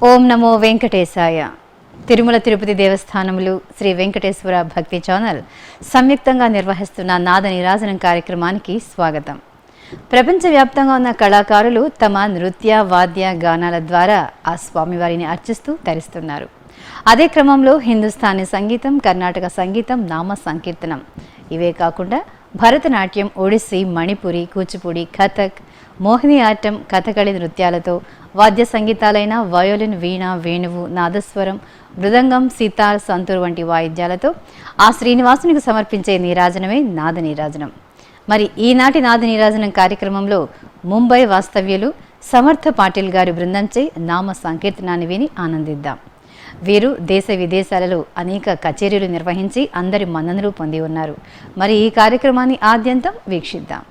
ఓం నమో వెంకటేశాయ. తిరుమల తిరుపతి దేవస్థానములు శ్రీ వెంకటేశ్వర భక్తి ఛానల్ సంయుక్తంగా నిర్వహిస్తున్న నాద నీరాజనం కార్యక్రమానికి స్వాగతం. ప్రపంచవ్యాప్తంగా ఉన్న కళాకారులు తమ నృత్య వాద్య గానాల ద్వారా ఆ స్వామివారిని అర్చిస్తూ తరిస్తున్నారు. అదే క్రమంలో హిందుస్థానీ సంగీతం, కర్ణాటక సంగీతం, నామ సంకీర్తనం ఇవే కాకుండా భరతనాట్యం, ఒడిస్సీ, మణిపురి, కూచిపూడి, కథక్, మోహిని ఆటం, కథకళి నృత్యాలతో వాద్య సంగీతాలైన వయోలిన్, వీణ, వేణువు, నాదస్వరం, మృదంగం, సితార్, సంతూర్ వంటి వాయిద్యాలతో ఆ శ్రీనివాసునికి సమర్పించే నీరాజనమే నాద నీరాజనం. మరి ఈనాటి నాద నీరాజనం కార్యక్రమంలో ముంబై వాస్తవ్యులు సమర్థ పాటిల్ గారి బృందంచే నామ సంకీర్తనాన్ని విని ఆనందిద్దాం. వీరు దేశ విదేశాలలో అనేక కచేరీలు నిర్వహించి అందరి మన్ననలు పొంది ఉన్నారు. మరి ఈ కార్యక్రమాన్ని ఆద్యంతం వీక్షిద్దాం.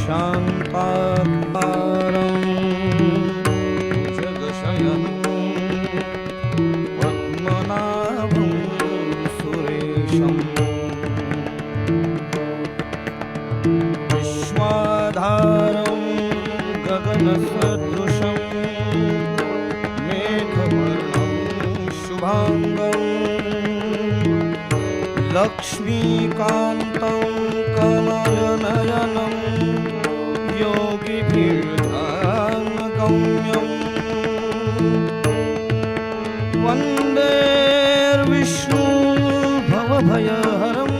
शान्ताकारं जगशयनं पद्मनाभं सुरेशम् विश्वाधारं गगनसदृशं मेघवर्णं शुभाङ्गं लक्ष्मीकान्तं कमलनयनं योगिभिर्ध्यानगम्यं वन्दे विष्णु भवभयहरं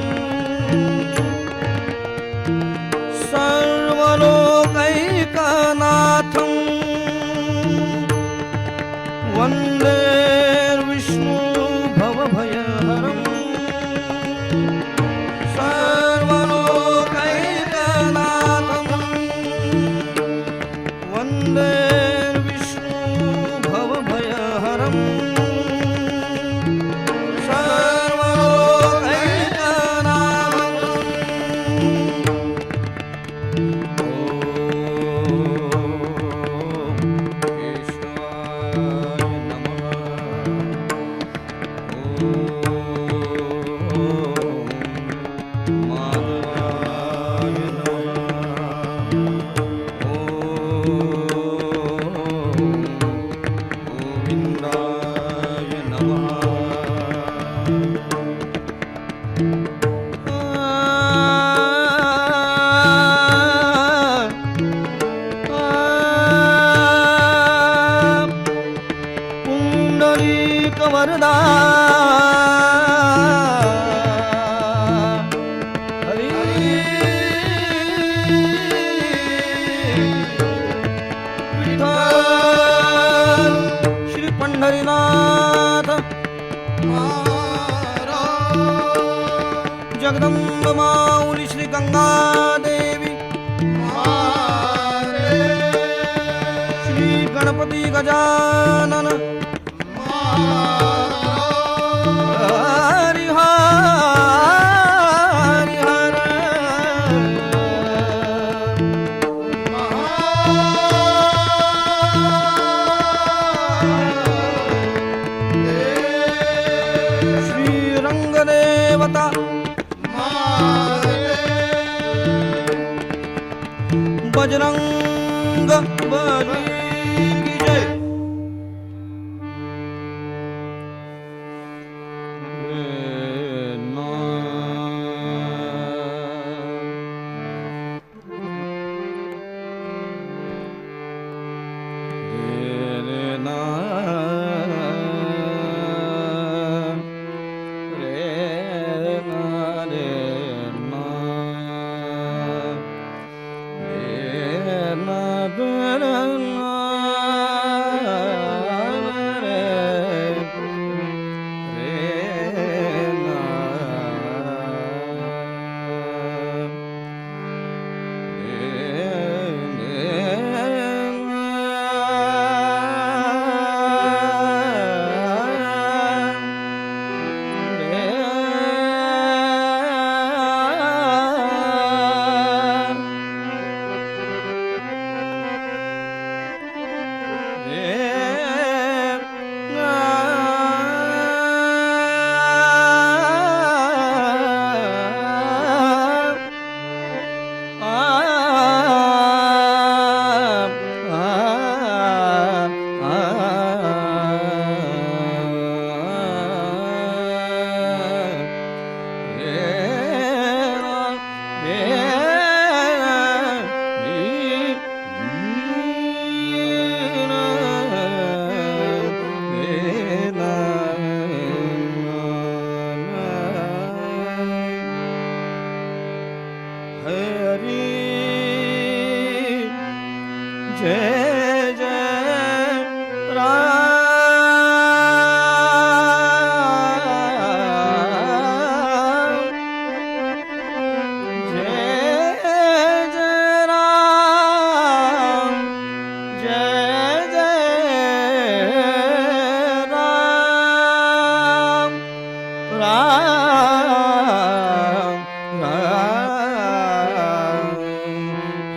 सर्वलोकैकनाथं वन्दे विष्णु भवभयहरं सर्वलोकैकनाथं वन्दे विष्णु भवभयहरं पुंडरीकवरदा हरी विठ्ठल श्री पंढरीनाथ जगदंब माऊली श्री गंगादेवी श्री गणपती गजानन हरि हरि हर श्री रंगदेवता बजरंग बली की जय।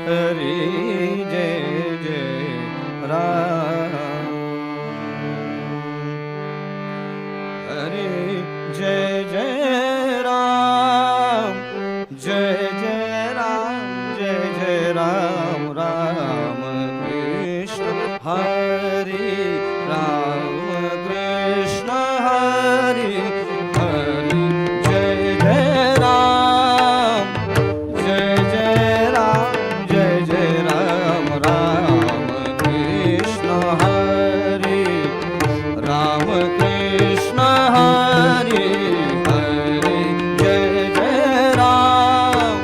हरि जय जय राम हरि जय जय राम जय जय राम जय जय राम राम कृष्ण हरि राम कृष्ण हरि हरि जय जय राम जय जय राम जय जय राम राम कृष्ण हरि राम कृष्ण हरि हरि जय जय राम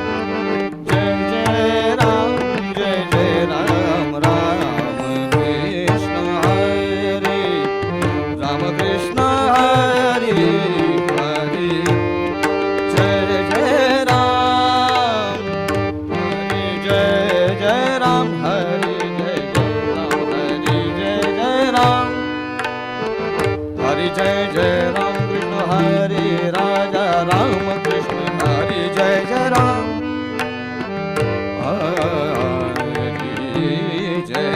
जय जय राम जय जय राम राम कृष्ण हरि राम कृष्ण हरि हरि जय जय राम हरि जय जय राम हरि जय जय राम हरि जय जय राम हरि जय जय राम कृष्ण हरि राजा राम कृष्ण हरि जय जय राम हरि जय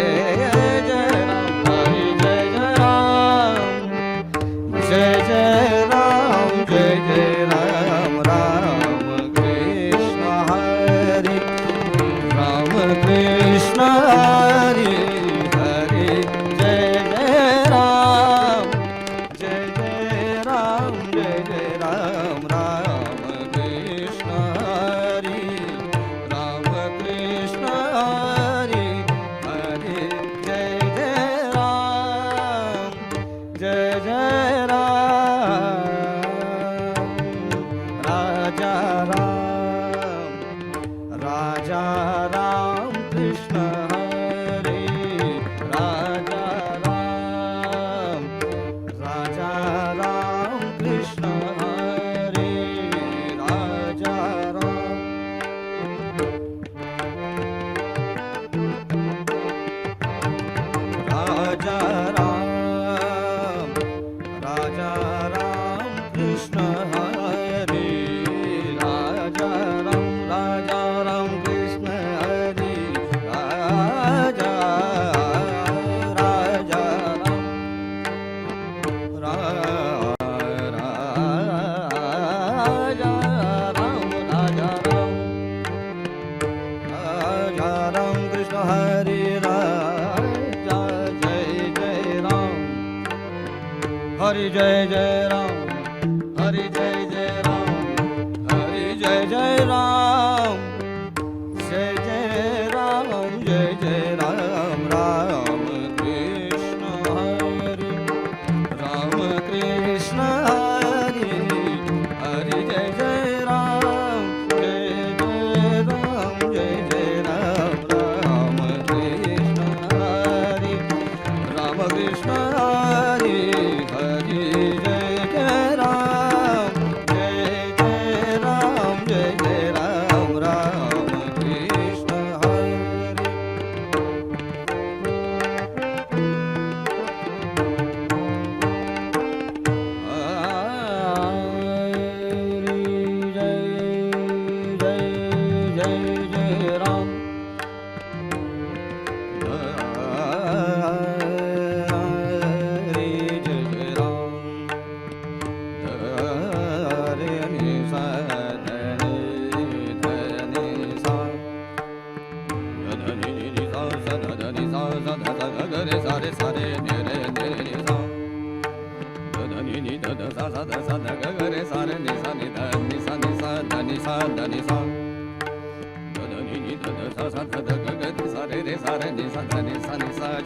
जय राम हरि जय जय राम जय जय राम जय जय राम राम कृष्ण हरि राम कृष्ण हरि हरि जय जय राम जय जय राम जय जय राम राम कृष्ण हरि राम कृष्ण हरि हरि जय जय राम जय जय राम राजा राम कृष्ण हरि राजा राम कृष्ण हरि राजा राम राजा राम कृष्ण हरि राजा राम कृष्ण हरि राजा राम राजा राम कृष्ण हरि राजा जय जय राम हरि जय जय राम हरि जय जय राम हरि जय जय राम जय जय राम जय जय राम राम कृष्ण हरि राम कृष्ण हरि हरि जय जय राम जय जय राम जय जय राम राम कृष्ण हरि राम कृष्ण हरि हरि जय जय राम जय जय राम जय जय राम राम कृष्ण हरि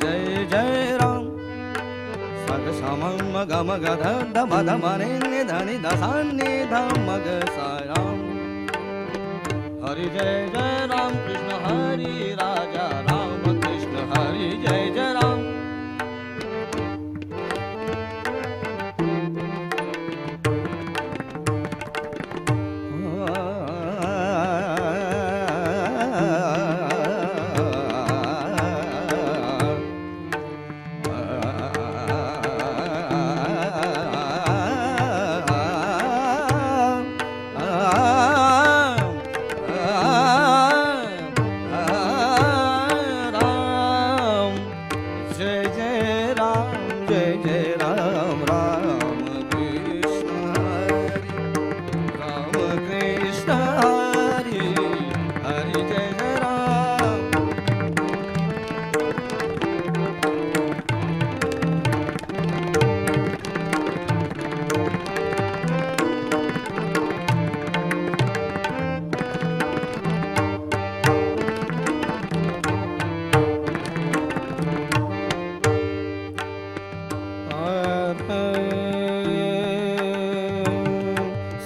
जय जय राम सग समम गम गध दम दम नि धनि दसानि धम ग साराम हरि जय जय राम कृष्ण हरि राजा राम कृष्ण हरि जय जय राम हरी जय जय राम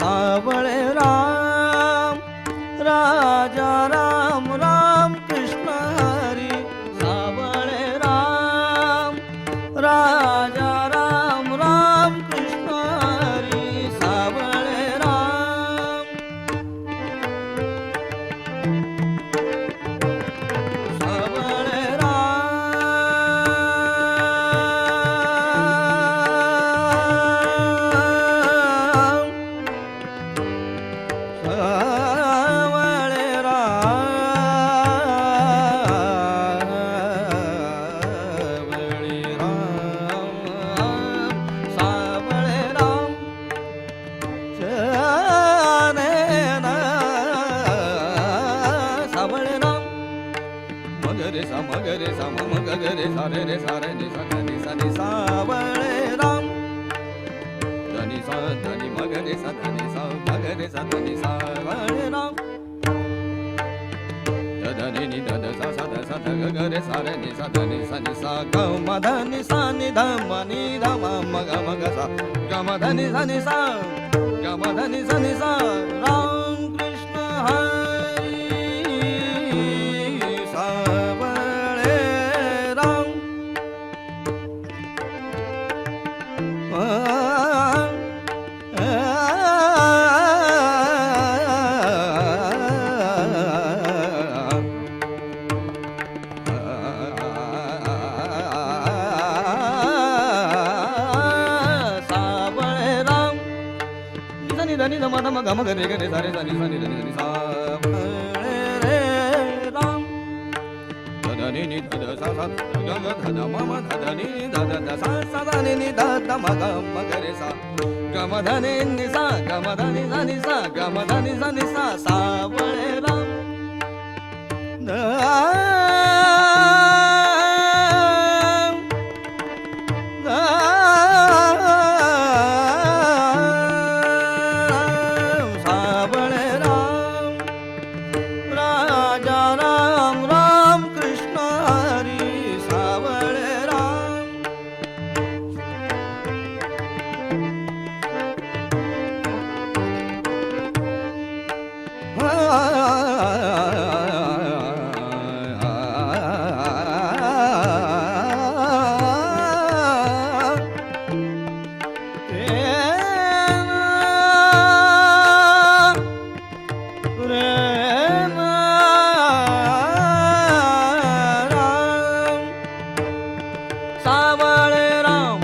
सावळे राम राजा राम राम कृष्ण हरी सावळे राम राजा राम राम कृष्ण हरी सावळे राम सावळे राम सावळे राम सावळे राम मगरे सा मगरे सा मगरे सा रे सा रे नि सा नि सा नि सावळे राम धनी सा धनी मगरे सा धनी सा मगरे सा धनी सावळे राम धनी नि ध सा सा ध सा ध ग ग रे सा रे नि सा धनी सा नि सा ग म धनी सा नि ध म नि ध म म ग म ग सा ग म धनी सा नि सा ग म धनी सा नि सा राम कृष्ण हरी सावळे राम सावळे राम धनी धनी धम धम गम ग रे ग रे सा रे सा नि सा नि धनी धनी सावळे रे राम धनी नि ध सा सा ग ग ध ध म म ध ध नि ध ध ध सा सा ध नि नि ध ध म ग म ग रे सा ग म ध नि नि सा ग म ध नि सा नि सा ग म ध नि सा नि सा सावळे राम सावळे राम राजा राम राम कृष्ण हरी सावळे राम सावळे राम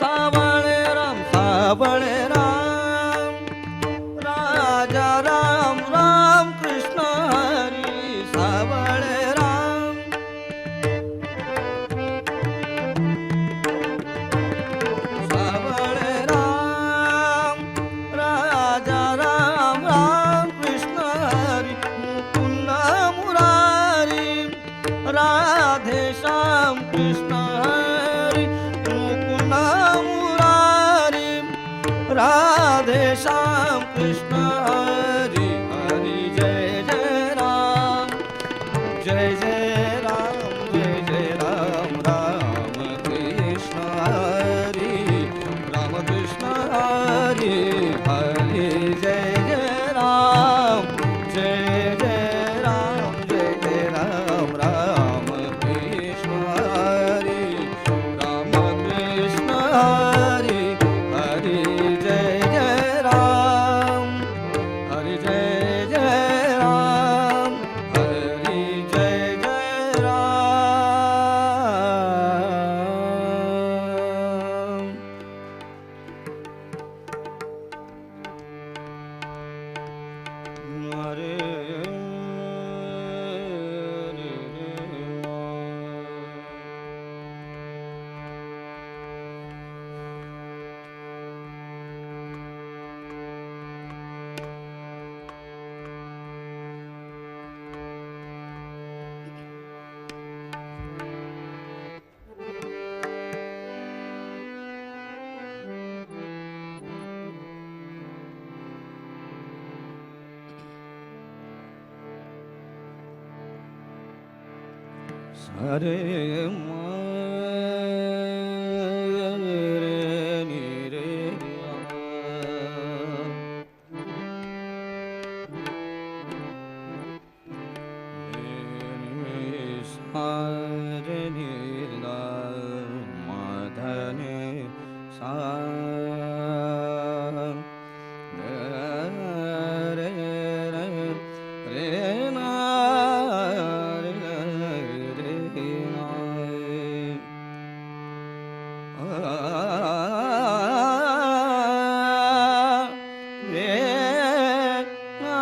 सावळे राम सावळे राम राजा राम राम कृष्ण हरी सावळे राम सावळे राम राजा राम राम कृष्ण हरी मुकुंद मुरारी राधे श्याम कृष्ण हरी मुकुंद मुरारी राधे श्याम कृष्ण हरी हरी जय जय राम जय जय राम जय जय राम राम कृष्ण हरी राम कृष्ण हरी हरी जय जय राम जय जय राम जय जय राम राम कृष्ण हरी राम कृष्ण हरी हरी जय जय राम हरी जय जय राम हरी जय जय हरे रे नि रे सा रे नि दा मा धा नि सा रे रे रे ना रे रे ना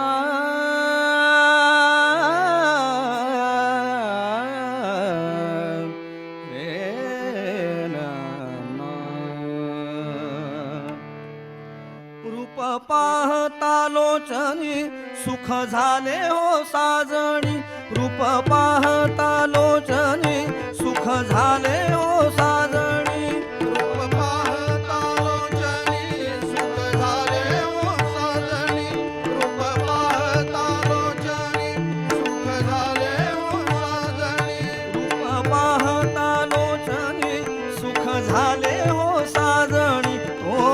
रूप पाहता लोचनी सुख झाले हो साजणी रूप पाहता लोचनी सुख झाले हो साजणी रूप पाहता लोचनी सुख झाले हो साजणी रूप पाहता लोचनी सुख झाले हो साजणी रूप पाहता लोचनी सुख झाले हो साजणी तो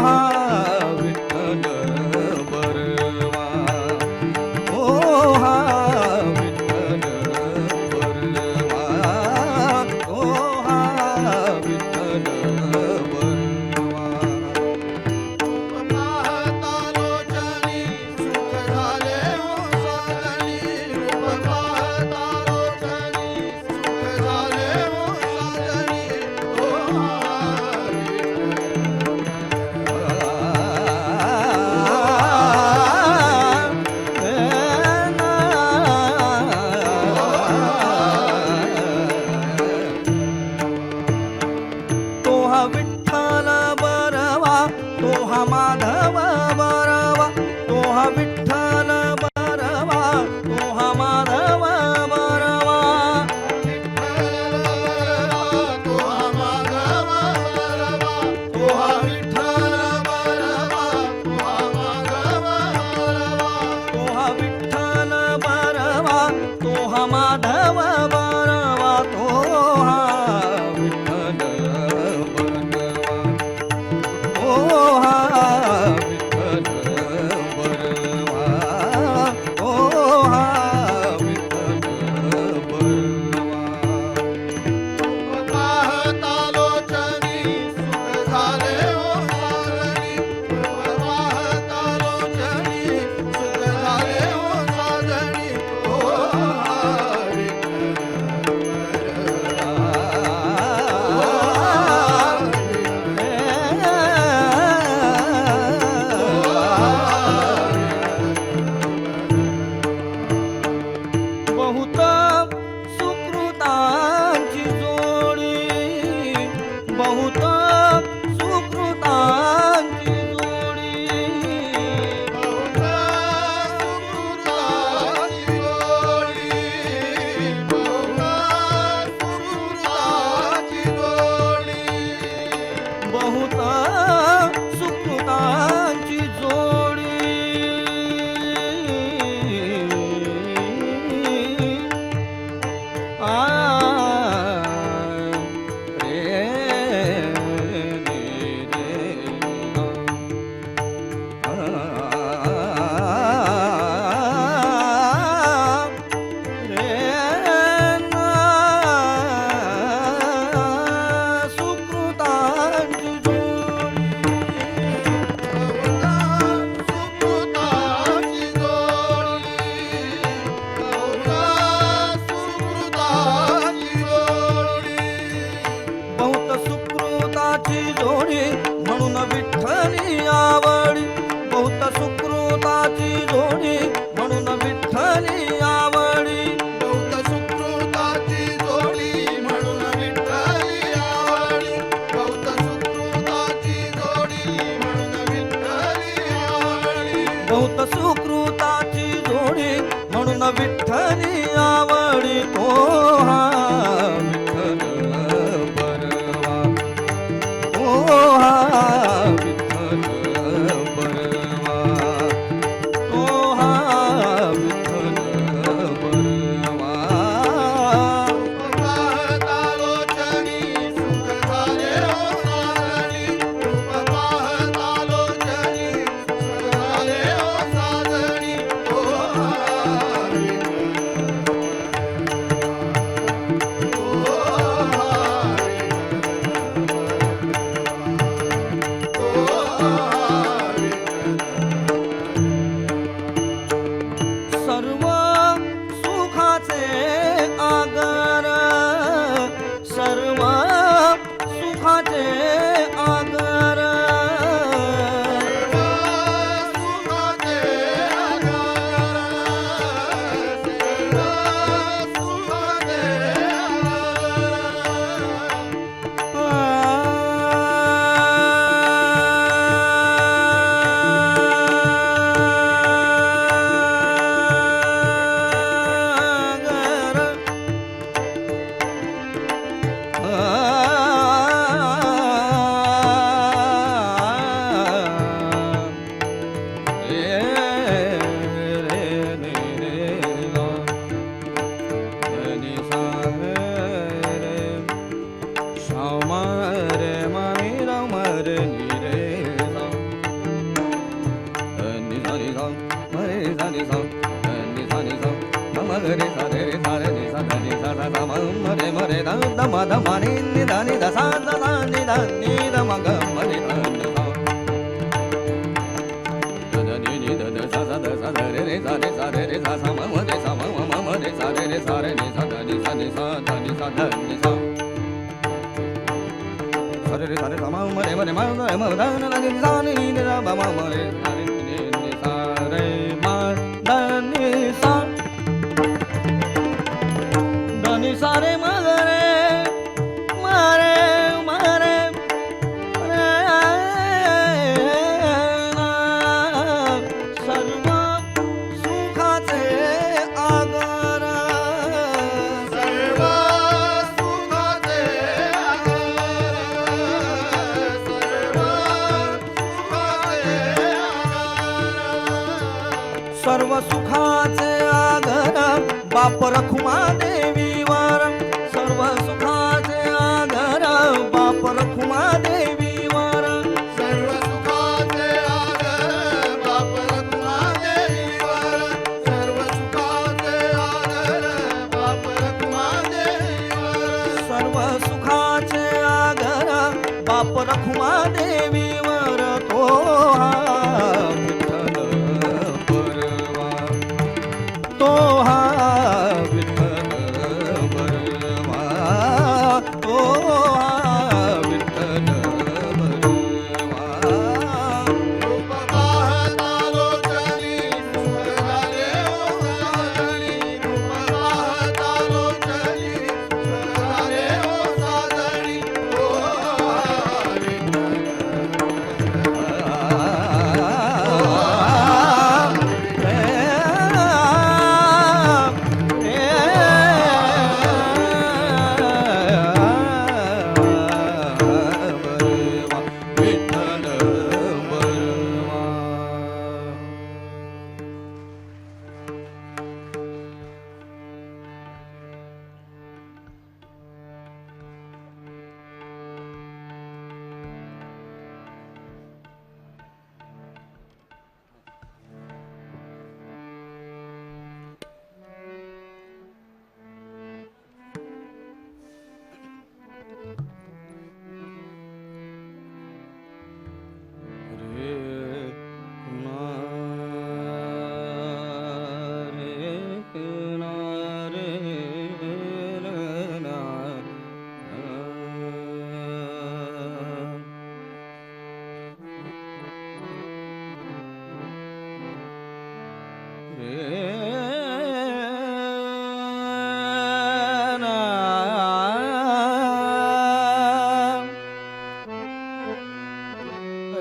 हा विठ्ठल बरवा ओ हा विठ्ठल बरवा ओ हा विठ्ठल बरवा रूप पाहता लोचनी सुख झाले हो साजणी रूप पाहता लोचनी सुख झाले हो साजणी ओ तो हा विठ्ठल बरवा तो हा माधव बरवा तो हा विठ्ठल बरवा तो हा माधव बरवा तो हा माधव बरवा तो हा विठ्ठल बरवा तो हा माधव बरवा तो हा विठ्ठल बरवा तो हा माधव बरवा तो हा विठ्ठल बरवा ओ हा विठ्ठल बरवा ओ हा विठ्ठल बरवा पाहता लोचनी सुख झाले हो साजणी पाहता लोचनी सुख झाले हो साजणी ओ विठ्ठल मरे मरे द द म द म नि नि द नि द सा द सा नि द नि द म ग म रे द द सा द द नि नि द द सा सा द सा द रे रे सा रे सा रे रे सा सा म म रे सा म म म रे सा रे रे सा रे नि सा द नि सा नि सा द नि सा द नि सा सा रे रे सा रे सा म म रे म रे म द म द न द नि सा नि नि द म म म रे सा रे नि नि सा रे म द नि सा द नि सा रे म ग रे म रे म रे रे ना सर्व सुखाचे आगर सर्व सुखाचे सर्व सुखाचे आगर बाप रखुमा देवीवर सर्व सुखाचे आगर बाप रखुमा देवीवर सर्व सुखाचे आदर बाप रखुमा देवीवर सर्व सुखाचे आदर बाप रखुमा देवीवर सर्व सुखाचे आगर बाप रखुमा देवीवर तो हा विठ्ठल बरवा तो हा विठ्ठल बरवा तो हा विठ्ठल बरवा रूप पाहता लोचनी सुख झाले ओ साजणी रूप पाहता लोचनी सुख झाले ओ साजणी ओ विठ्ठल बरवा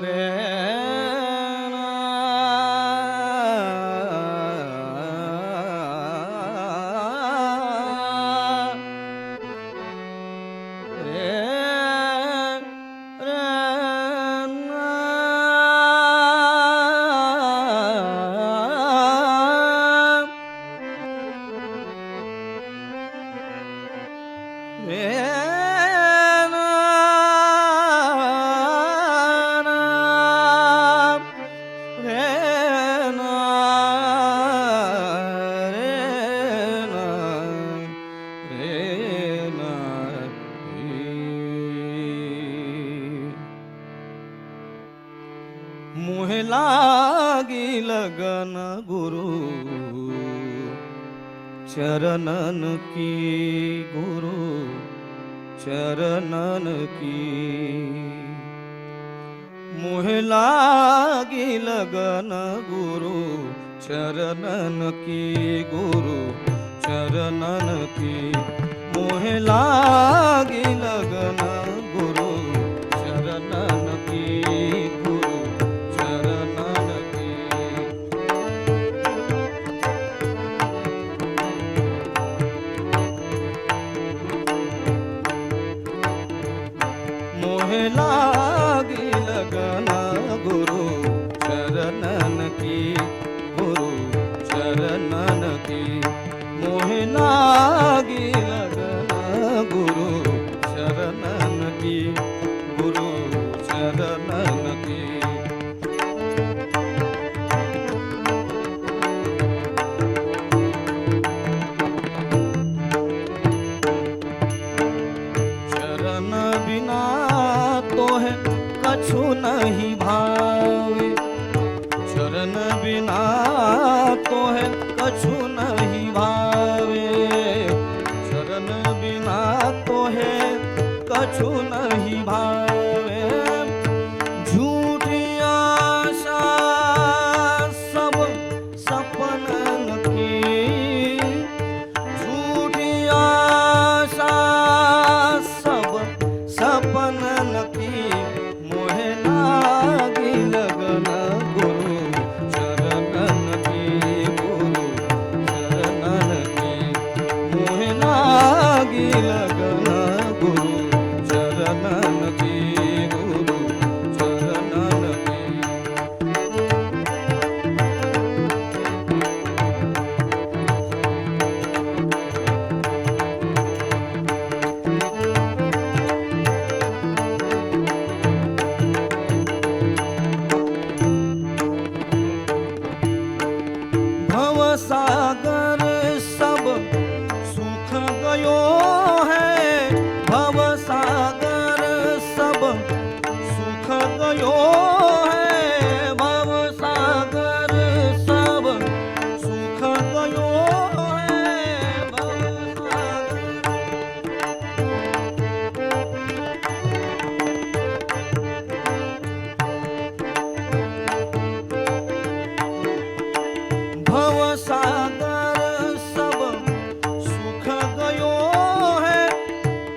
रे ना रे ना मोहे लागी लगन गुरु चरणन की गुरु चरणन की मोहे लागी लगन गुरु चरणन की गुरु चरणन की मोहे लागी लगन गुरु चरणन की गुरु चरणन की मोहे लागी लगन गुरु चरणन की गुरु चरणन की मोहे लागी लगन गुरु चरणन कछु नहीं भावे, चरण बिना तो है कछु नहीं भावे, चरण बिना तो है कछु नहीं भावे। झूठी आशा सब सपनन की, झूठी आशा सब सपनन की, मोहे लागी लगन गुरु चरणन की, गुरु चरणन की, मोहे लागी लगन गुरु चरणन की, गुरु चरणन की। भव सागर सब सुख गयो है, भव सागर सब सुख गयो है, भव सागर सब सुख गयो है, भव सागर भव सागर सब सुख गयो है,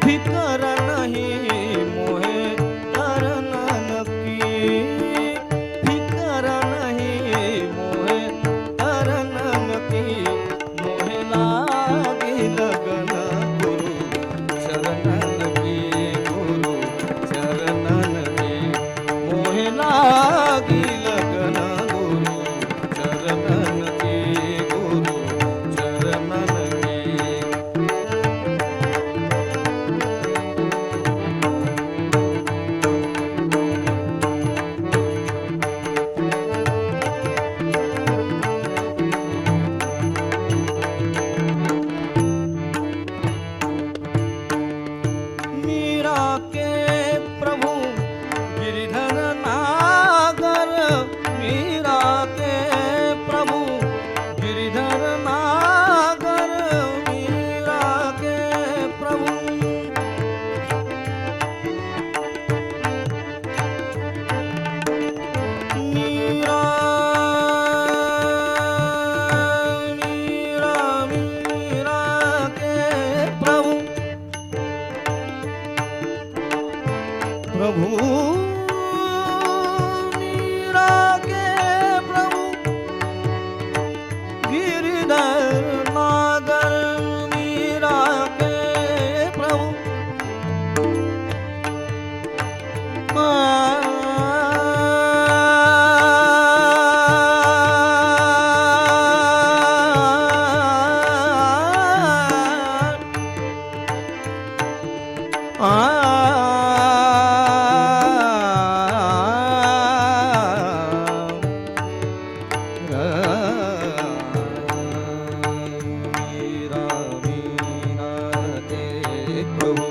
फिकर नहीं मोहे तरनन की, फिकर नहीं मोहे तरनन की, मोहे लागी लगन गुरु चरणन की, गुरु चरणन की, मोहे लागी लगन गुरु चरणन की, गुरु चरणन की। मीरा के प्रभु गिरिधर नागर, मीरा के प्रभु गिरिधर नागर, मीरा के प्रभु मीरा मीरा मीरा के प्रभु प्रभु मीरा के प्रभु गिरिधर नागर, मीरा के प्रभु मीरा मीरा के प्रभु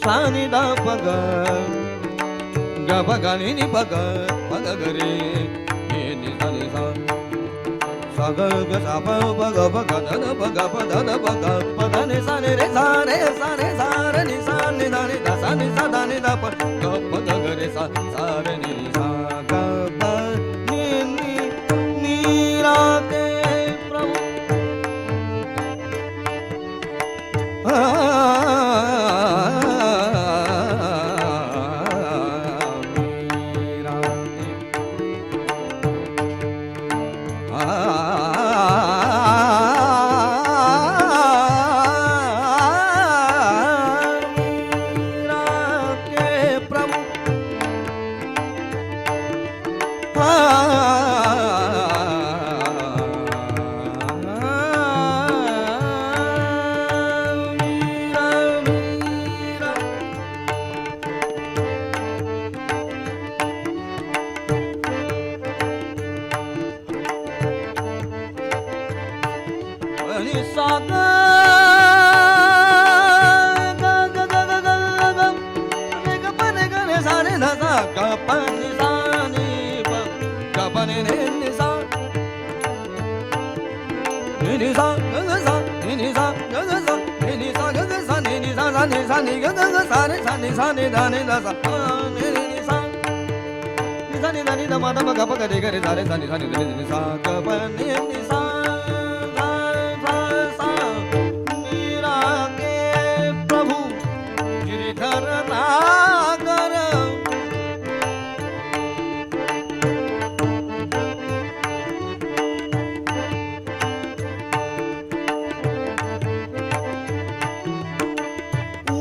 सानी दा पग ग पग नि नि पग पग ग रे नि नि सा नि सा सा ग ग सा प प ग प ग ध ध प ग प ध ध प ग प ध नि सा नि रे सा रे सा रे सा रे नि सा नि धा नि धा सा नि सा धा नि धा प ग प ध ग रे सा सा रे नि सा ग प नि नि नी रा के प्रभु गिरिधर नागर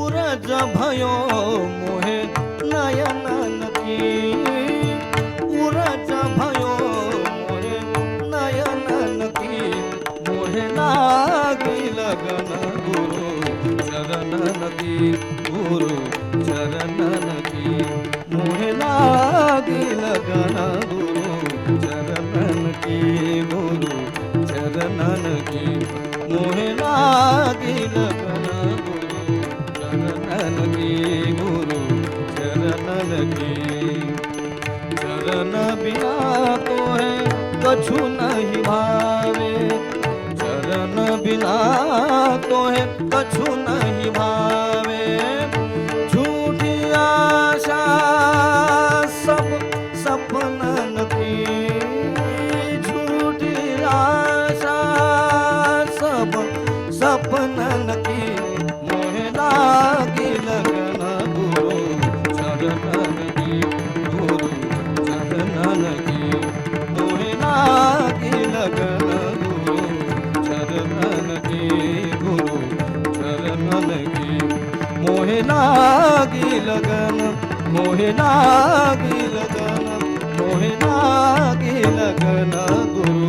उरज भयो मोहे नयन की उरज भयो मोहे नयन की मोहे लागी लगन गुरु चरणन की गुरु चरणन की मोहे लागी लगन गुरु चरणन की गुरु चरणन की मोहे लागी लगन गुरु चरणन की गुरु चरणन की चरण बिना तो है कछु नहीं भावे चरण बिना तो है कछु नहीं भावे झूठी आशा सब सपनन की झूठी आशा सब सपनन की मोहे लागी लगन गुरु चरणन की गुरु चरणन की मोहे लागी लगन गुरु चरणन की गुरु चरणन की मोहे लागी लगन मोहे लागी लगन मोहे लागी लगन गुरु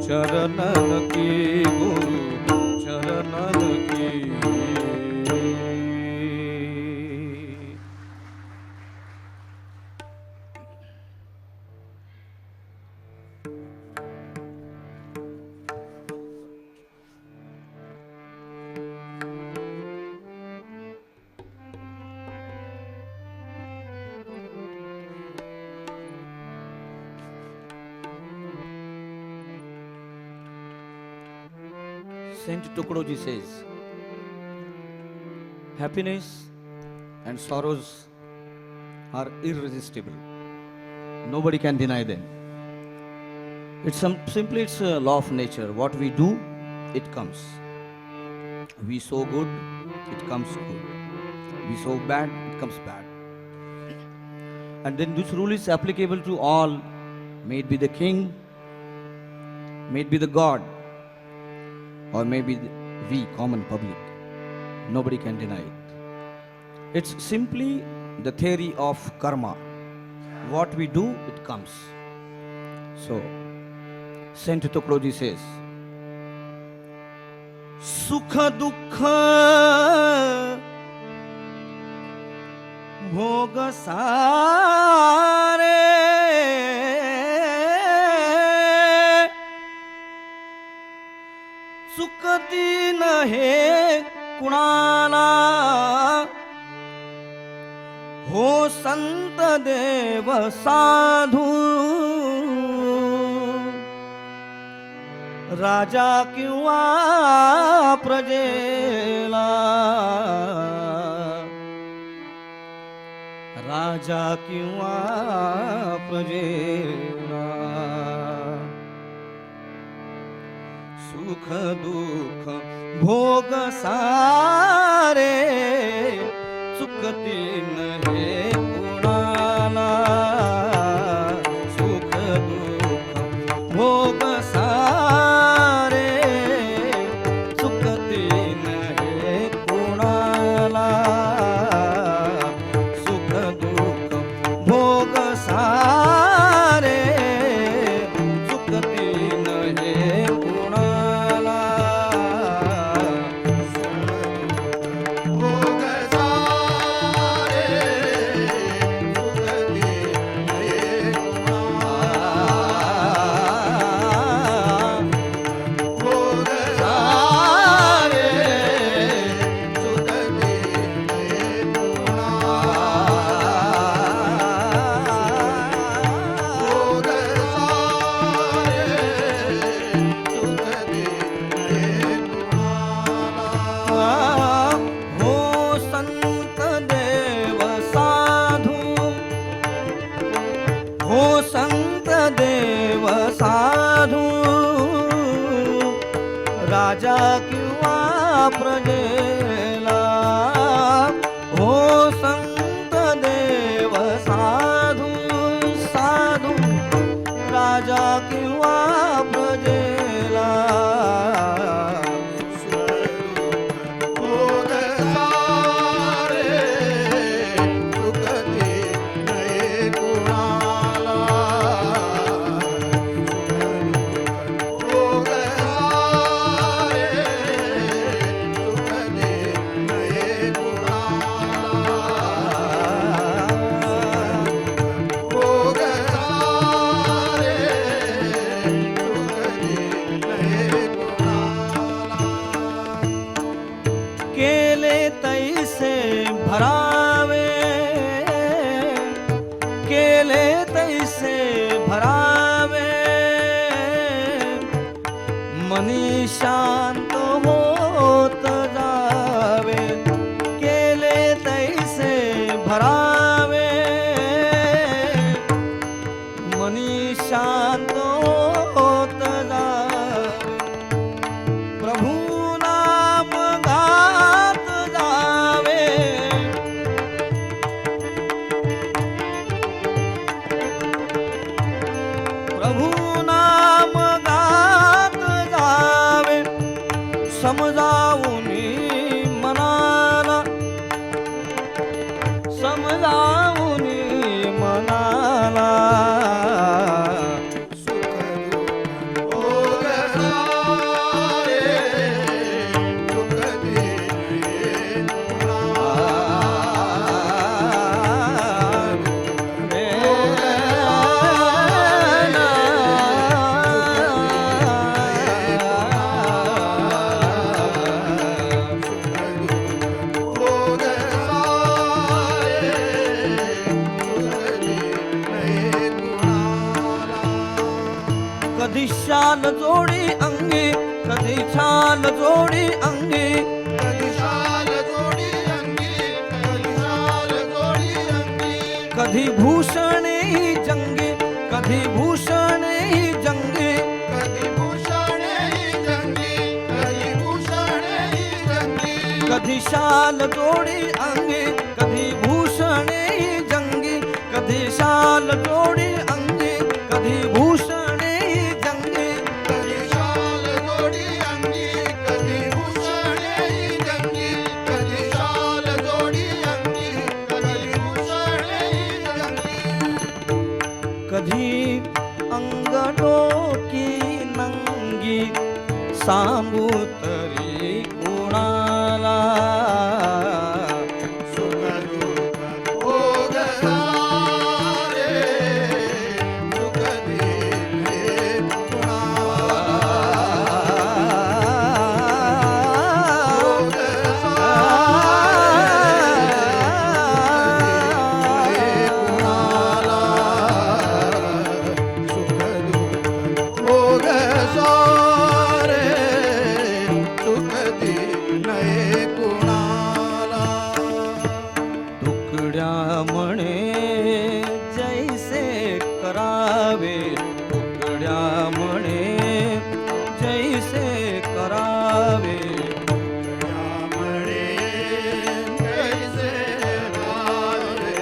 चरणन की गुरु चरणन की Saint Tukroji says, happiness and sorrows are irresistible. Nobody can deny them. It's simply it's a law of nature. What we do, it comes. We sow good, it comes good. We sow bad, it comes bad. And then this rule is applicable to all, may it be the king, may it be the God, or maybe we, common public. Nobody can deny it. It's simply the theory of karma. What we do, it comes. So, Saint Tukroji says, Sukha dukha bhoga sare सुखती नहे कुणाला हो संत देव साधू राजा किंवा प्रजेला राजा किंवा प्रजेला सुख दुख भोग सारे सुखती नहे कुणाला सुख दुख भोग सारे सुखती नहे कुणाला सुख दुख भोग सारे सुखती नहे भोग सारे प्रजेला हो संत देव साधू साधू राजा किंवा प्रजेला भोग सारे सुख दे नये कुणाला भोग सारे सुख दे नये कुणाला भोग सारे सुख दे नये कुणाला केले तैसे भरावे केले तैसे भरावे मनी शांत होत जावे केले तैसे भरावे मनी शांत होत जावे प्रभु नाम गात जावे प्रभु नाम गात जावे समजावून मनाला समजावून मनाला भोग सारे सुख दे नये भोग सारे सुख दे नये कुणाला कधी शाल जोडी अंगी कधी छाल जोडी अंगी कधी शाल जोडी अंगी कधी शाल जोडी अंगी कधी भूषणे ही जंगी कधी भूषणे ही जंगी कधी भूषणे ही जंगी कधी भूषणे ही जंगी कधी शाल जोडी अंगी कधी भूषणे ही जंगी कधी शाल जोडी अंगी कधी भूषणे ही जंगी कधी शाल जोडी अंगी कधी भूषणे ही जंगी कधी शाल जोडी अंगी कधी भूषणे ही जंगी कधी अंग डोकी नंगी सांगू तरी कुणाला सुख दुःख भोग सारे सुख दे नये कुणाला भोग सारे सुख दे नये कुणाला सुख दुःख भोग सारे सुख दे नये कुणाला तुकड्या म्हणे जैसे करावे तुकड्या म्हणे जैसे करावे म्हणे जैसे रावे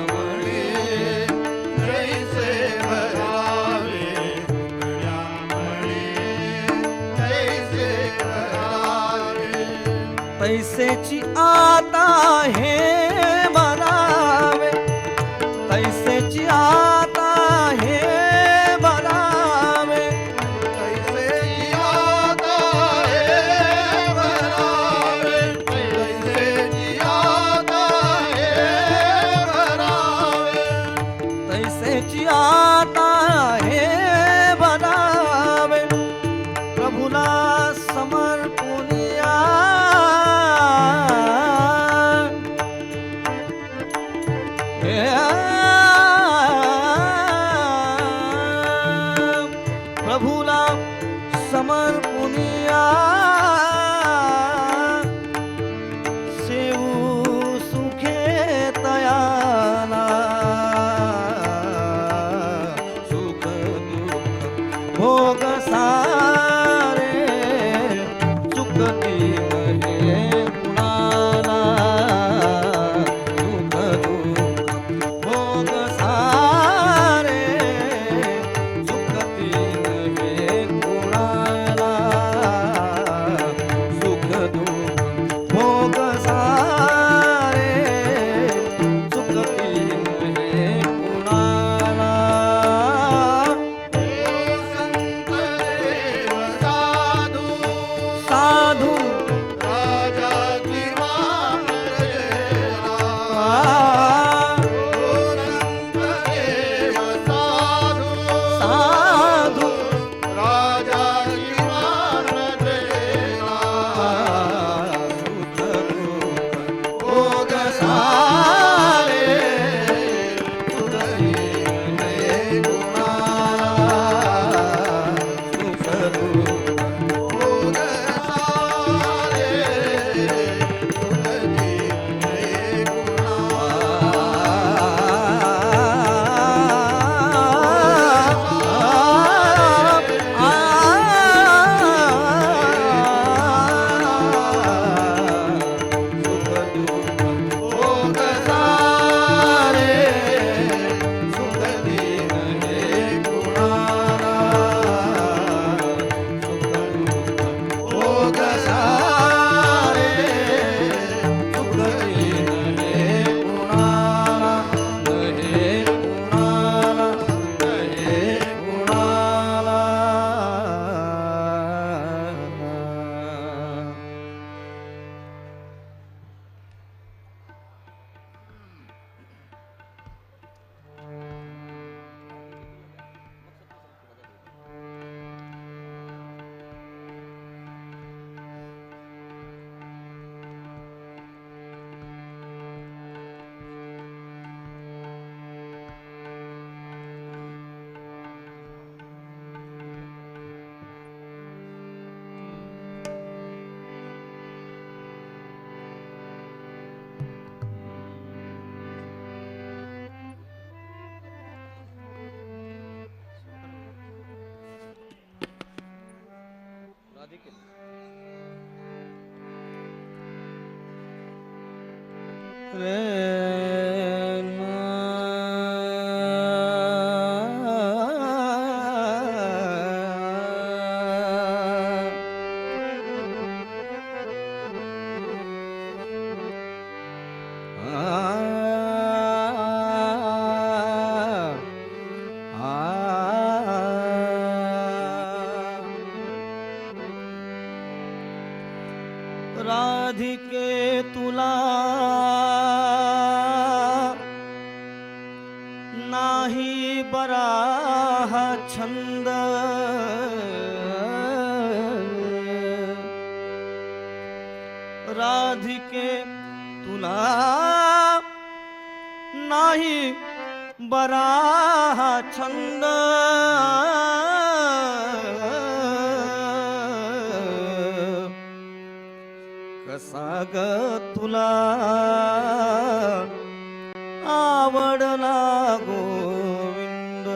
म्हणे जैसे रावे तुकड्या म्हणे जैसे करावे तैसेची आता हे मरावे, तैसेची आता हे रे ना. राधिके तुला नाही बरा हा छंद. राधिके तुला नाही बरा हा छंद. कसा ग तुला आवडला गोविंद.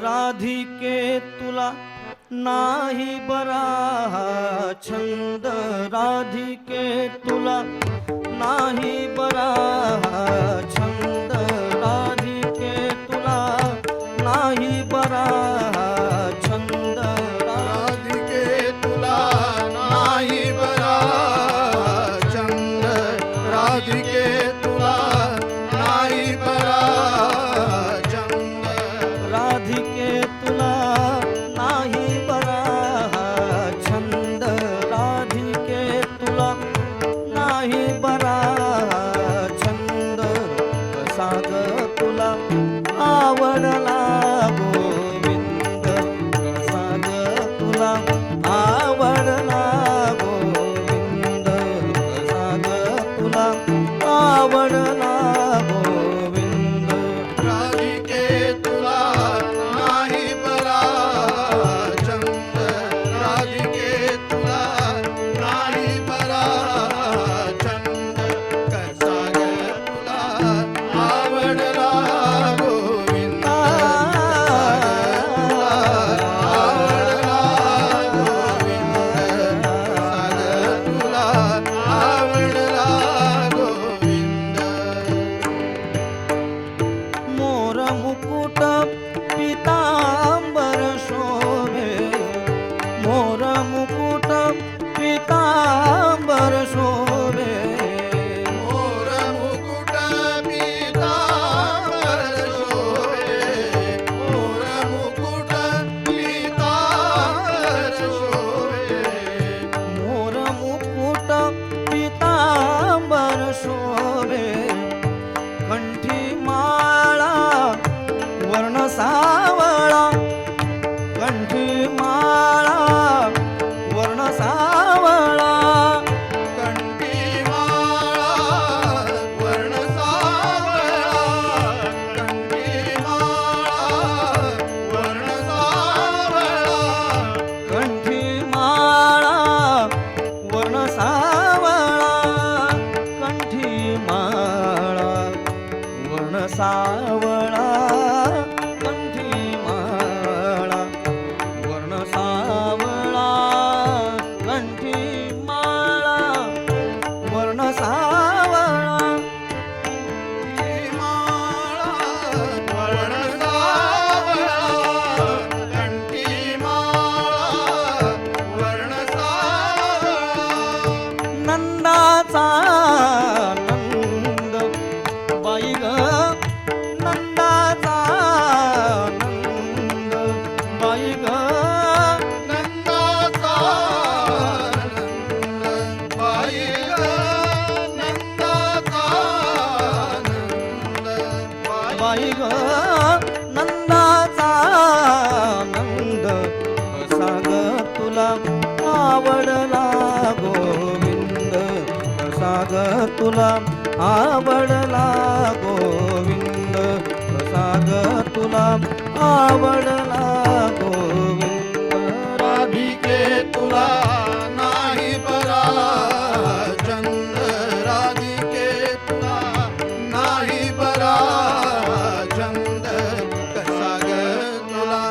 राधिके तुला नाही बरा हा छंद. राधिके तुला नाही बरा हा छंद. राधिके तुला नाही बरा हा छंद. राधिके तुला नाही बरा छंद. राधिके तुला नाही बरा छंद. राधिके तुला नाही बरा छंद. राधिके तुला नाही बरा छंद. कसा ग तुला आवडला गोविंद. कसा ग तुला आवडला गोविंद. कसा ग तुला आवडला गोविंद. राधिके तुला नाही बरा छंद. राधिके तुला नाही बरा छंद. कसा ग तुला आवडला गोविंद. आवडला गोविंद. तुला आवडला गोविंद. मोर मुकुट पितांबर शोभे. मोर मुकुट पितांबर शोभे. मोर मुकुट पीतांबर शोभे. मोर मुकुट पीतांबर शोभे. मोर मुकुट पितांबर शोभे. कंठी माळा वर्ण सावळा. कंठी माळा वर्ण सावळा. कंठी माळा वर्ण सावळा. कंठी माळा वर्ण सावळा. कंठी माळा वर्ण सावळा. कंठी माळा वर्ण सावळा. कंठी माळा वर्ण सावळा. कंठी माळा वर्ण सावळा. वर्ण सावळा. कंठी माळा वर्ण सावळा. नंदाचा नंद बाई ग. नंदाचा नंद बाई ग. नंदाचा नंद बाई ग. नंदाचा नंद बाई ग. नंदाचा नंद. कसा ग तुला आवडला गोविंद. कसा ग तुला आवडला गोविंद. कसा ग तुला आवडला गोविंद. राधिके तुला नाही बरा छंद. राधिके तुला नाही बरा छंद. कसा ग तुला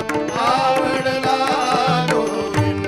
आवडला गोविंद.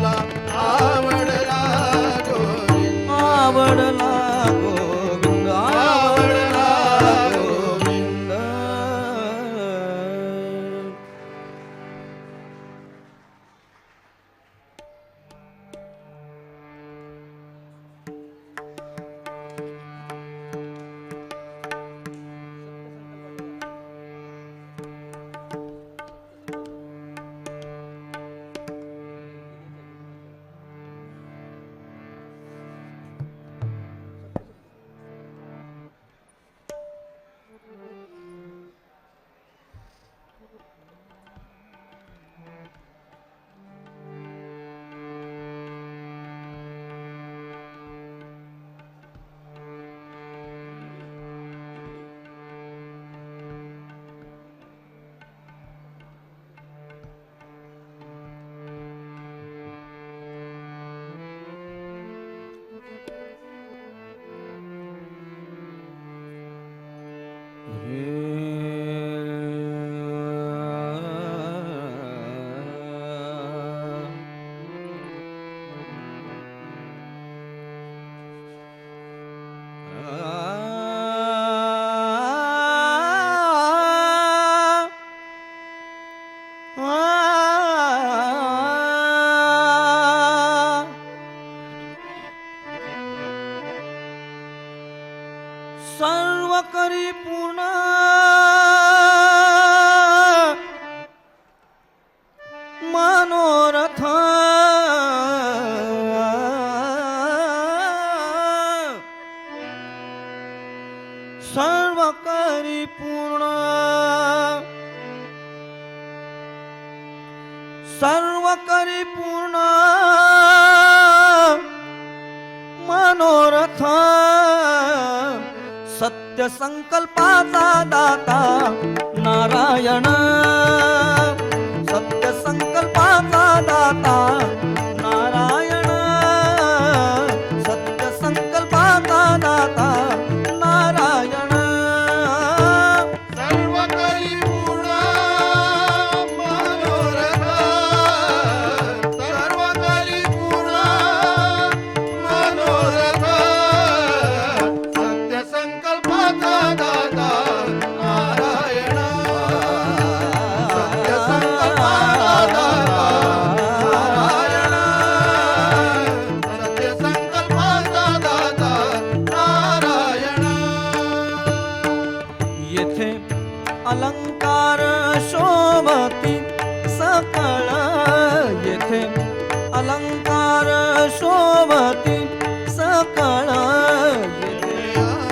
सर्व करी पूर्ण मनोरथ सर्व करी पूर्ण सर्व करी पूर्ण मनोरथ सत्य संकल्पाचा दाता नारायण सत्य संकल्पाचा दाता नारायण सत्य संकल्पाचा दाता नारायण सर्व करी पूर्ण मनोरथ सर्व करी पूर्ण मनोरथ सत्य संकल्पाचा दाता नारायण सत्य संकल्पाचा दाता नारायण सत्य संकल्पाचा दाता नारायण येथे अलंकार शोभती सकळ येथे अलंकार शोभती सकळ येथे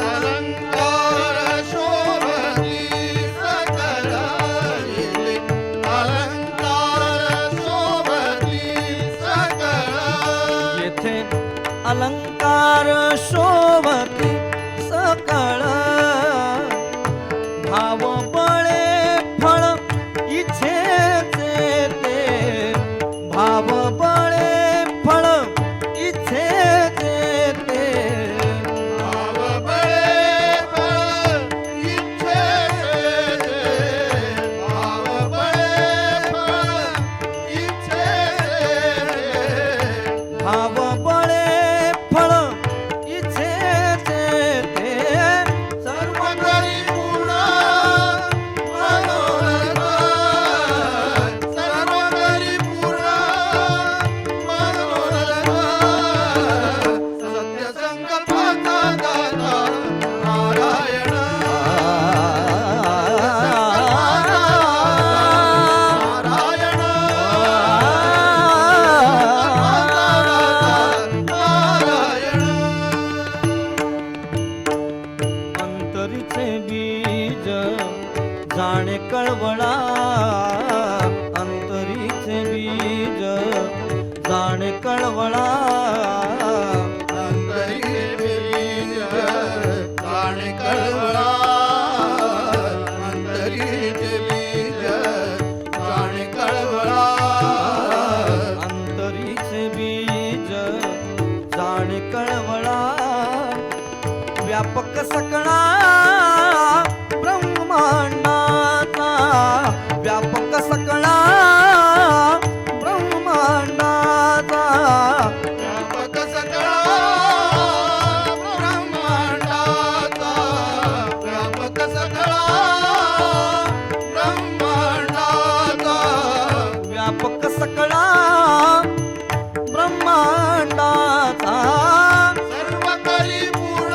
अलंकार शोभती सकल येथे अलंकार शोभती सकल येथे अलंकार शोभती सकळ भाव बळे फळ इच्छेचे ते भाव बळे फळ इच्छेचे ते भाव बळे फळ इच्छेचे भाव बळे फळ इच्छेचे भाव बळे फळ इच्छेचे ते सर्व करी पूर्ण मनोरथ सर्व करी पूर्ण मनोरथ सत्य संकल्पाचा दाता नारायण नारायण नारायण अंतरीचे बीज जाणे कळवळा अंतरीचे बीज जाणे कळवळा अंतरी बीज जाणे कळवळा अंतरी बीज जाणे कळवळा अंतरीचे बीज जाणे कळवळा व्यापक सकळा ब्रह्मांडाचा व्यापक सकळा ब्रह्मांडाचा व्यापक सकळा ब्रह्मांडाचा व्यापक सकळा ब्रह्मांडाचा व्यापक सकळा ब्रह्मांडाचा सर्व करी पूर्ण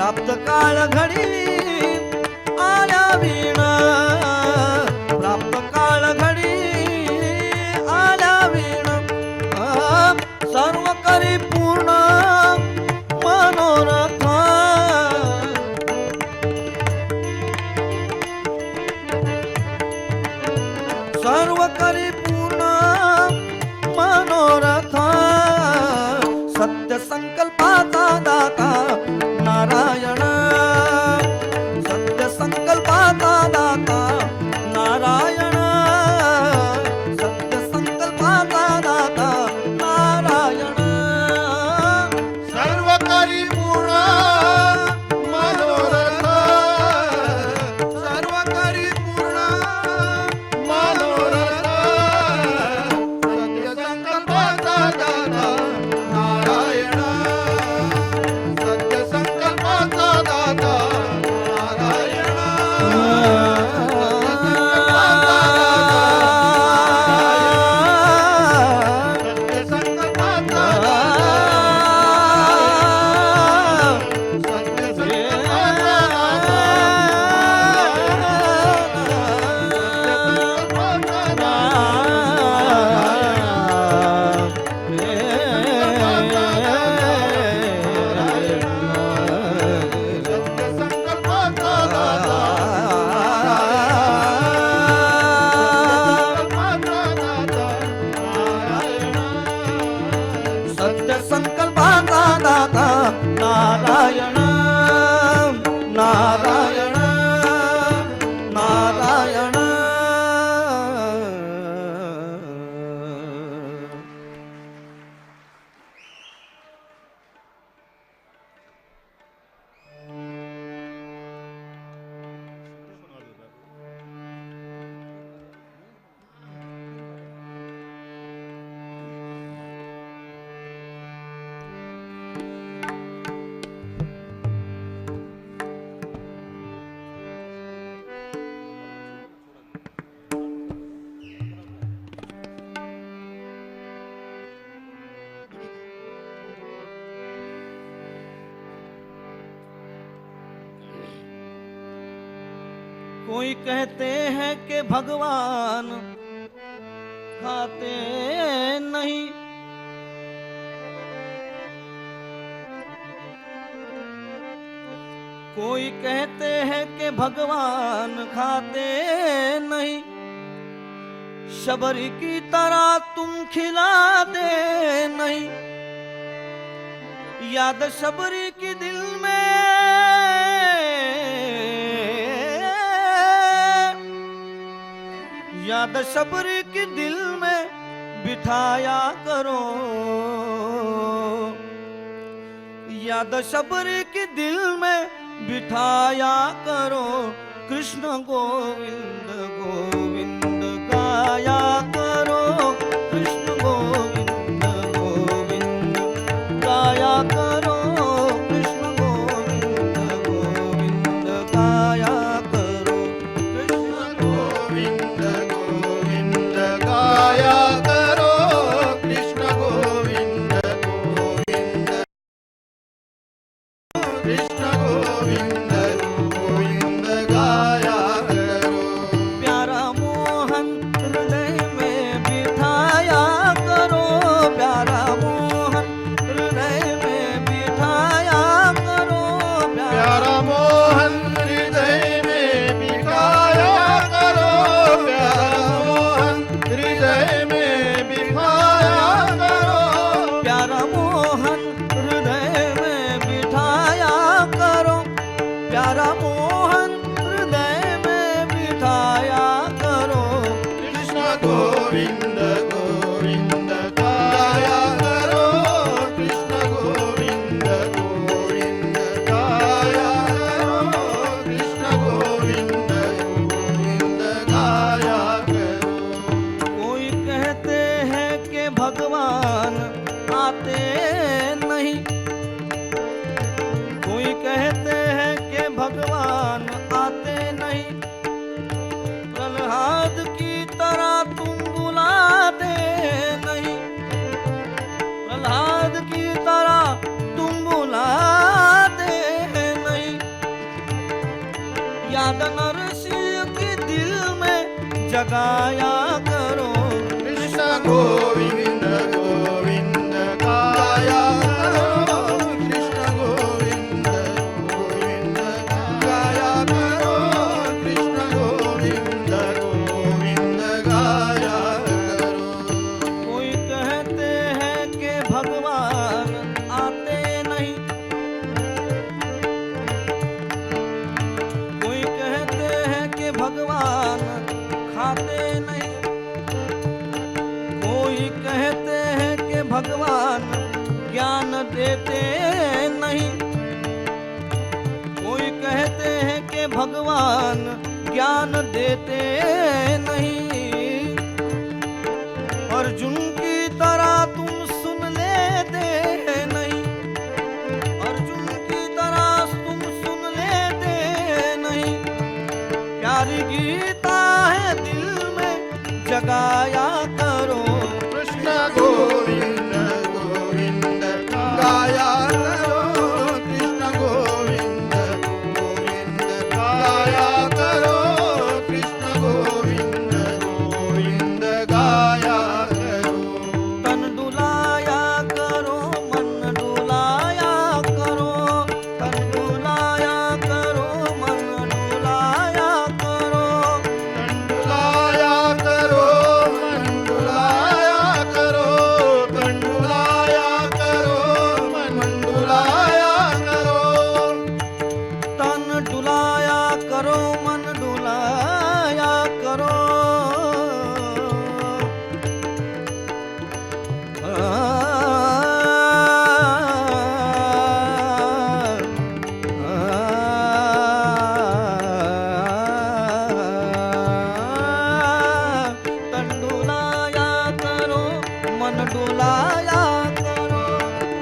प्राप्त काळ घडी आल्या वीणा प्राप्त काळ घडी आल्या वीणा सर्व करी पूर्ण मनोरथ सर्व करी पूर्ण मनोरथ सत्य संकल्पाचा दाता नारायण सत्य संकल्पाचा दाता नारायण सत्य संकल्पाचा दाता नारायण सर्व करी पूर्ण मनोरथ सर्व करी पूर्ण मनोरथ सत्य संकल्पाचा दाता नारायण सत्य संकल्पाचा दाता नारायण सत्य संकल्पाचा सत्य सत्य संकल्पाचा दाता नारायण नारायण नारायण कोई कहते हैं कि भगवान खाते नहीं कोई कहते हैं कि भगवान खाते नहीं शबरी की तरह तुम खिलाते नहीं याद शबरी की दिल में याद शबरी की दिल में बिठाया करो याद शबरी की दिल में बिठाया करो कृष्ण गोविंद गोविंद गाया करो कृष्ण गोविंद गोविंद गाया करो कृष्ण गोविंद गोविंद गाया करो कृष्ण गोविंद गोविंद गाया करो कृष्ण गोविंद गोविंद कृष्ण गोविंद गोविंद गाया करो प्यारा मोहन हृदय में बिठाया करो प्यारा मोहन हृदय में बिठाया करो प्यारा मोहन हृदय में बिठाया करो प्यारा मोहन हृदय में बिठाया करो प्यारा मोहन हृदय में बिठाया करो प्यारा मोहन हृदय में बिठाया करो कृष्ण गोविंद गोविंद गाया करो कृष्ण गोविंद गोविंद गाया करो कृष्ण गोविंद गोविंद गाया करो कोई कहते हैं कि भगवान आते नहीं कोई कहते हैं कि भगवान आते नहीं प्रहलाद की तरह तुम बुलाते नहीं प्रहलाद की तरह तुम बुलाते नहीं जगाया करो कृष्ण गोविंद गोविंद गाया करो कृष्ण गोविंद गोविंद गाया करो कृष्ण गोविंद गोविंद गाया करो। कोई कहते हैं कि भगवान आते नहीं, कोई कहते हैं कि भगवान खाते नहीं, कोई कहते हैं कि भगवान ज्ञान देते नहीं, कोई कहते हैं कि भगवान ज्ञान देते नहीं। अर्जुन की तरह तुम सुन लेते नहीं, अर्जुन की तरह तुम सुन लेते नहीं। प्यारी गीता है दिल में जगाया करो कृष्ण गोविंद गोविंद गाया करो कृष्ण गोविंद गोविंद गाया करो कृष्ण गोविंद गोविंद गाया करो। तन डुलाया करो मन डुलाया करो, तन डुलाया करो मन डुलाया करो। कंडुलाया करो मंडुलाया करो कंडुलाया करो मंडुलाया करो। तन डुलाया करो मन डुलाया करो। तन डुलाया करो मन डुलाया करो।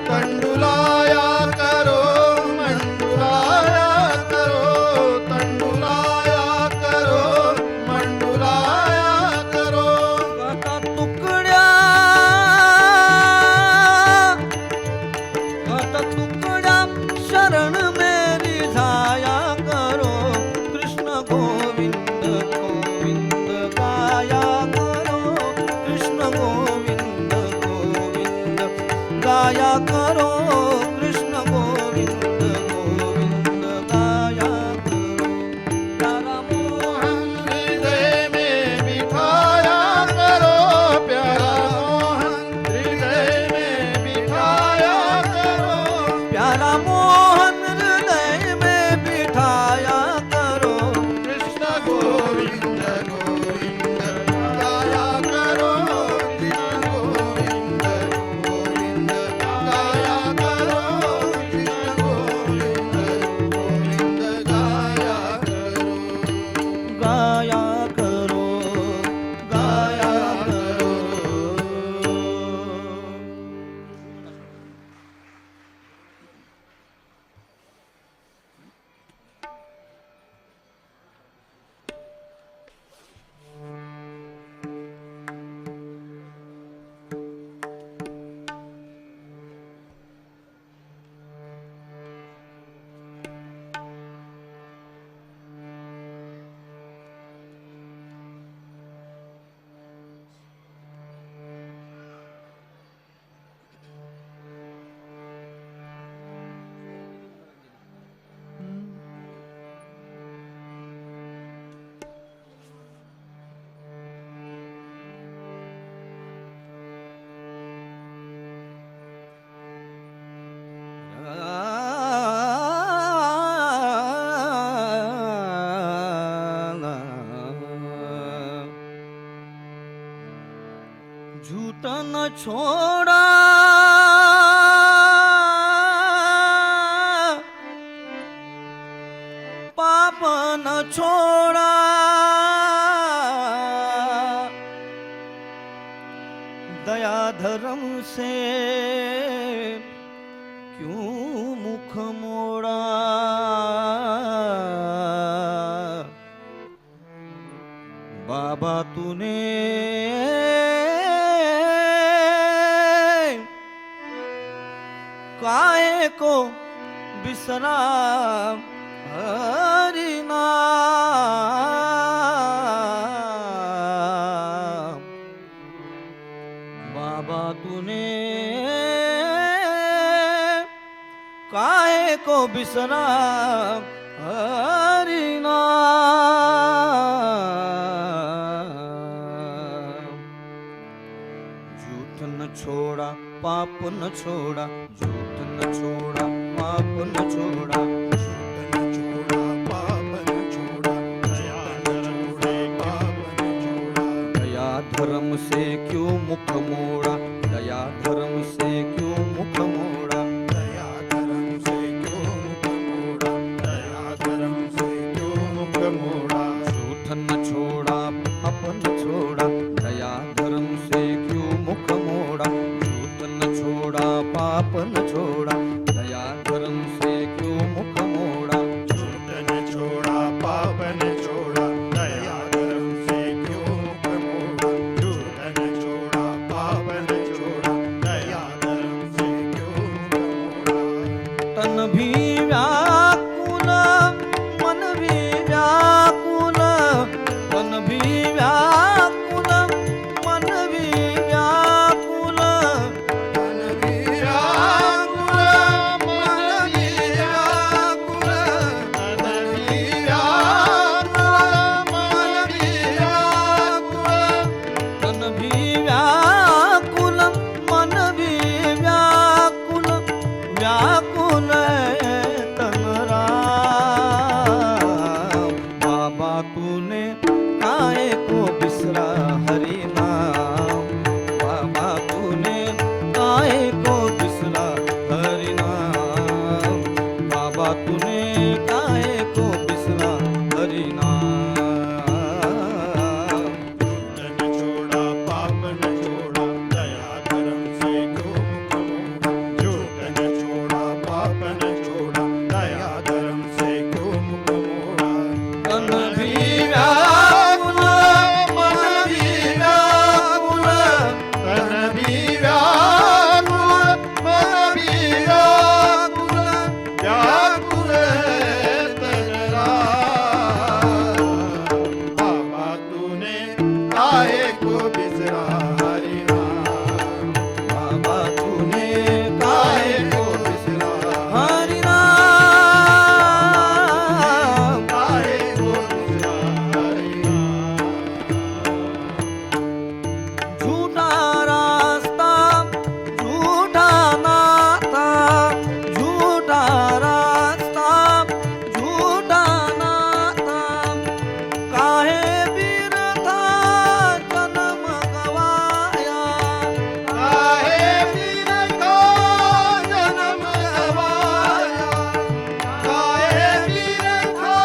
कंडुलाया करो मंडुलाया करो कंडुलाया करो मंडुलाया करो। कथा तुकड्या कथा तुकड्या शरण मेरी जाया करो कृष्ण गोविंद गोविंद गाया करो कृष्ण गोविंद गोविंद गाया करो कृष्ण गोविंद गोविंद गाया करो। प्यारा मोहन हृदय में बिठाया करो प्यारा मोहन हृदय में बिठाया करो। प्यारा मोहन हृदय में बिठाया करो कृष्ण गोविंद गोविंद गाया करो कृष्ण गोविंद गोविंद गाया करो कृष्ण गोविंद गोविंद गाया करो। गाया करो गाया करो। झूठ न छोड़ा पाप न छोड़ा दया धर्म से क्यों मुख मोड़ा। बाबा तूने काहे को बिसरा हरि नाम। बिसरा हरि नाम। झूठ न छोड़ा पाप न छोड़ा, झूठ न छोड़ा पाप न छोड़ा, झूठ न छोड़ा पाप न छोड़ा, दया छोड़े पाप न छोड़ा। दया धर्म से क्यों मुख मोड़ा, दया धर्म से क्यों मुख मोड़ा, दया धर्म से क्यों मुख मोड़ा, दया धर्म से क्यों मुख मोड़ा। झूठ न छोड़ा पाप न छोड़ा, दया धर्म से क्यों मुख मोड़ा, झूठ न छोड़ा पाप न छोड़ा, दया धर्म से क्यों मुख मोड़ा। झूठ न छोड़ा पाप न छोड़ा, दया धर्म से क्यों मुख मोड़ा। झूठ न छोड़ा पाप न छोड़ा, दया धर्म से क्यों मुख मोड़ा। तन भी व्याकुल मन भी व्याकुल, तन भी व्याकुल मन भी व्याकुल, मन भी व्याकुल, मन भी व्याकुल, मन भी व्याकुल, मन भी व्याकुल। तन भी व्याकुल मन भी व्याकुल, व्याकुल तन राम। बाबा तूने काहे को बिसरा हरि नाम, बाबा तूने काहे को बिसरा हरि नाम, बाबा तूने काहे को बिसरा हरि नाम। झूठ न छोड़ा पाप न छोड़ा, दया धर्म से क्यों मुख मोड़ा। झूठ न छोड़ा पाप न छोड़ा, दया धर्म से क्यों मुख मोड़ा। तन भी व्याकुल मन भी व्याकुल, तन भी व्याकुल, मन भी व्याकुल, व्याकुल तन राम। बाबा तूने काहे को बिसरा हरि नाम। बाबा तूने काहे काहे को बिसरा हरि नाम। काहे को बिसरा हरि नाम। झूठा रास्ता झूठा नाता, झूठा रास्ता झूठा नाता, काहे बिरथा जन्म गवाया, काहे बिरथा जन्म गवाया, काहे बिरथा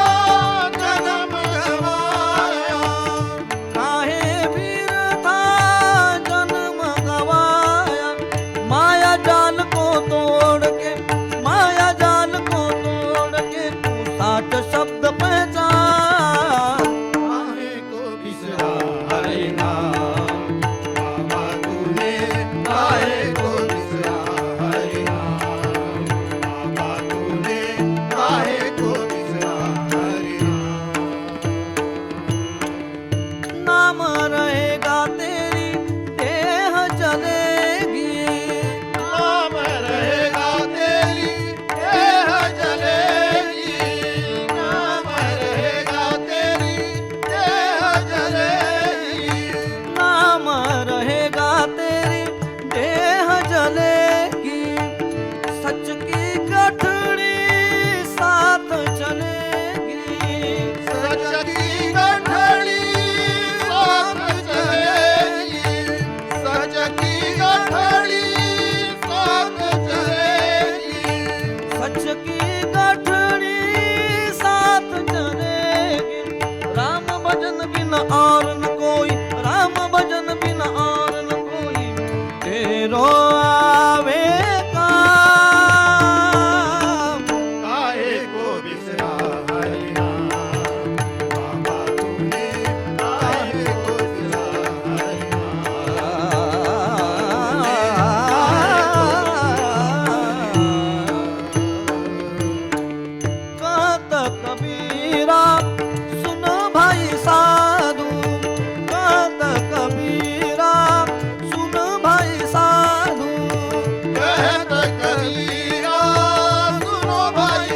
जन्म गवाया। काहे बिरथा जन्म गवाया। माया जाल को तोड़ के, माया जाल को तोड़ के तू साठ शब्द पहचान। काहे को बिसरा हरि नाम। बाबा तूने काहे को बिसरा हरि नाम। बाबा तूने काहे को बिसरा हरि नाम रहेगा तेरी देह चलेगी, नाम रहेगा तेरी देह जलेगी। नाम रहेगा तेरी देह जलेगी। नाम रहेगा तेरी देह जलेगी। सच की गठड़ी साथ चलेगी, सच की गठड़ी साथ चलेगी। सच की गठड़ी साथ चलेगी। सच की गठड़ी साथ चलेगी। राम भजन बिन और न कोई, राम भजन बिन और न कोई, तेरो आवे काम। काहे को बिसरा हरि नाम। बाबा तूने काहे को बिसरा हरि कहत कबीरा सुन भाई साधु, कहत कबीरा सुन भाई साधु। कहत कबीरा सुनो भाई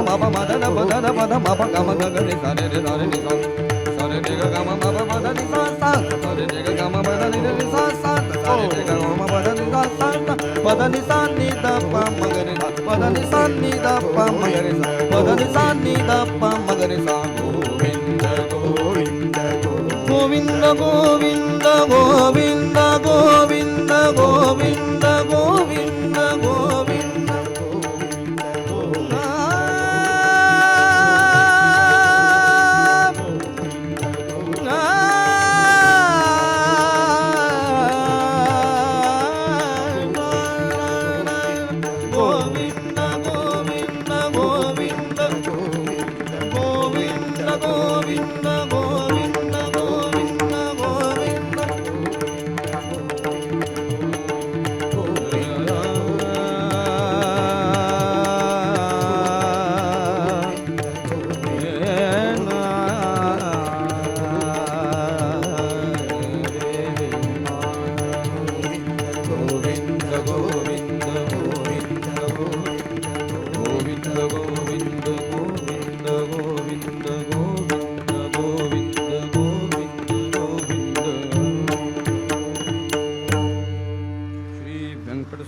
ma pa ma da da pa da ma pa ga ma ga ga re sa re sa re ni ga ga ma pa da ni sa sa sa re ni ga ga ma pa da ni re sa sa sa re ni ga ma pa da ni sa sa pa da ni sa ni da pa ma ga re pa da ni sa ni da pa ma ga re sa pa da ni sa ni da pa ma ga re sa Govinda Govinda Govinda Govinda Govinda Govinda Govinda Govinda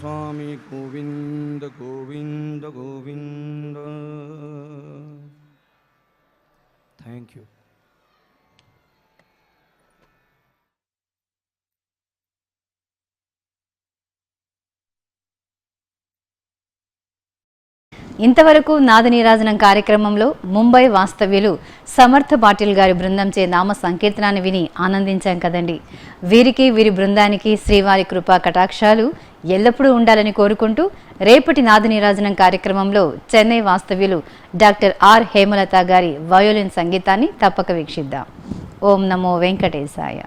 Swami Govinda Govinda Govinda. Thank you. ఇంతవరకు నాద నీరాజనం కార్యక్రమంలో ముంబై వాస్తవ్యులు సమర్థ పాటిల్ గారి బృందంచే నామ సంకీర్తనాన్ని విని ఆనందించాం కదండి. వీరికి వీరి బృందానికి శ్రీవారి కృపా కటాక్షాలు ఎల్లప్పుడూ ఉండాలని కోరుకుంటూ రేపటి నాద నీరాజనం కార్యక్రమంలో చెన్నై వాస్తవ్యులు డాక్టర్ ఆర్ హేమలత గారి వయోలిన్ సంగీతాన్ని తప్పక వీక్షిద్దాం. ఓం నమో వెంకటేశాయ.